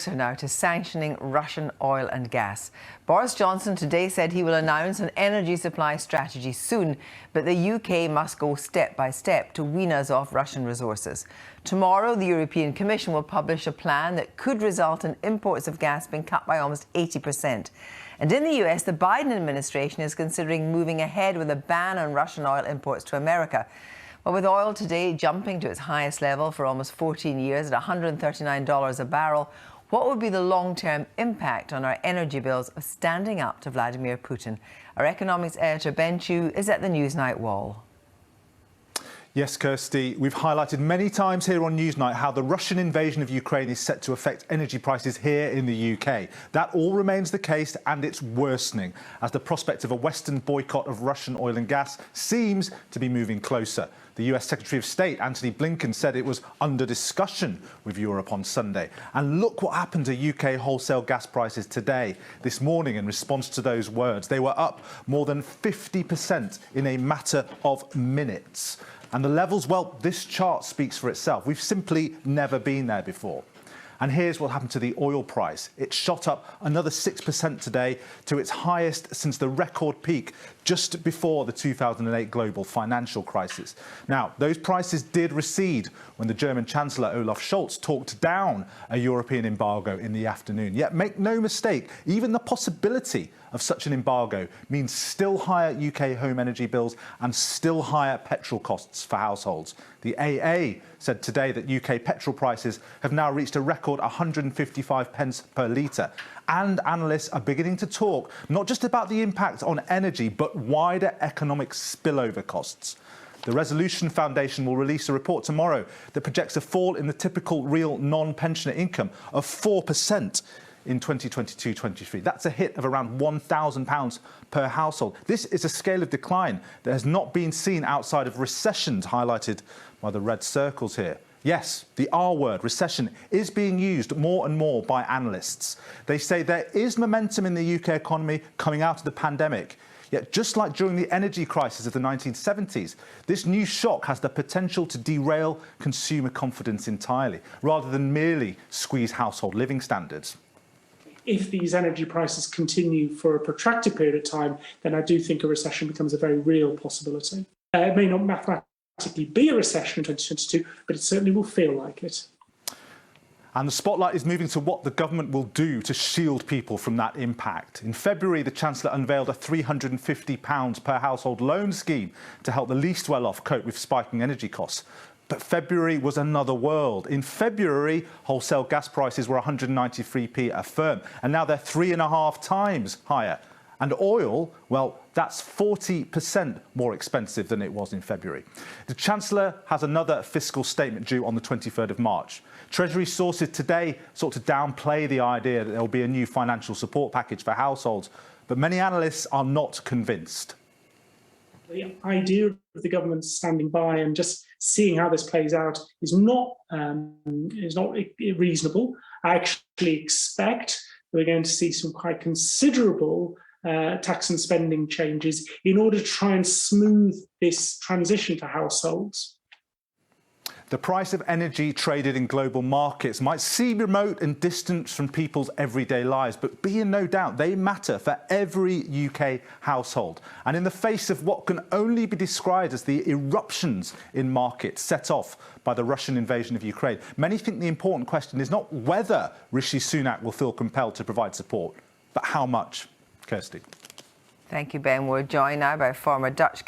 So now to sanctioning Russian oil and gas. Boris Johnson today said he will announce an energy supply strategy soon, but the UK must go step by step to wean us off Russian resources. Tomorrow, the European Commission will publish a plan that could result in imports of gas being cut by almost 80%. And in the US, the Biden administration is considering moving ahead with a ban on Russian oil imports to America. Well, with oil today jumping to its highest level for almost 14 years at $139 a barrel, what would be the long-term impact on our energy bills of standing up to Vladimir Putin? Our economics editor Ben Chu is at the Newsnight wall. Yes, Kirsty, we've highlighted many times here on Newsnight how the Russian invasion of Ukraine is set to affect energy prices here in the UK. That all remains the case, and it's worsening as the prospect of a Western boycott of Russian oil and gas seems to be moving closer. The US Secretary of State, Antony Blinken, said it was under discussion with Europe on Sunday. And look what happened to UK wholesale gas prices today, this morning, in response to those words. They were up more than 50% in a matter of minutes. And the levels, well, this chart speaks for itself. We've simply never been there before. And here's what happened to the oil price. It shot up another 6% today to its highest since the record peak just before the 2008 global financial crisis. Now, those prices did recede when the German Chancellor Olaf Scholz talked down a European embargo in the afternoon. Yet make no mistake, even the possibility of such an embargo means still higher UK home energy bills and still higher petrol costs for households. The AA said today that UK petrol prices have now reached a record 155 pence per litre. And analysts are beginning to talk not just about the impact on energy, but wider economic spillover costs. The Resolution Foundation will release a report tomorrow that projects a fall in the typical real non-pensioner income of 4% in 2022-23. That's a hit of around £1,000 per household. This is a scale of decline that has not been seen outside of recessions, highlighted by the red circles here. Yes, the R word, recession, is being used more and more by analysts. They say there is momentum in the UK economy coming out of the pandemic. Yet, just like during the energy crisis of the 1970s, this new shock has the potential to derail consumer confidence entirely, rather than merely squeeze household living standards. If these energy prices continue for a protracted period of time, then I do think a recession becomes a very real possibility. It may not mathematically be a recession in 2022, but it certainly will feel like it. And the spotlight is moving to what the government will do to shield people from that impact. In February, the Chancellor unveiled a £350 per household loan scheme to help the least well-off cope with spiking energy costs. But February was another world. In February, wholesale gas prices were 193p a therm, and now they're 3.5 times higher. And oil, well, that's 40% more expensive than it was in February. The Chancellor has another fiscal statement due on the 23rd of March. Treasury sources today sought to downplay the idea that there will be a new financial support package for households, but many analysts are not convinced. The idea of the government standing by and just seeing how this plays out is not reasonable. I actually expect we're going to see some quite considerable tax and spending changes in order to try and smooth this transition to households. The price of energy traded in global markets might seem remote and distant from people's everyday lives, but be in no doubt they matter for every UK household. And in the face of what can only be described as the eruptions in markets set off by the Russian invasion of Ukraine, many think the important question is not whether Rishi Sunak will feel compelled to provide support, but how much. Kirsty. Thank you, Ben. We're joined now by former Dutch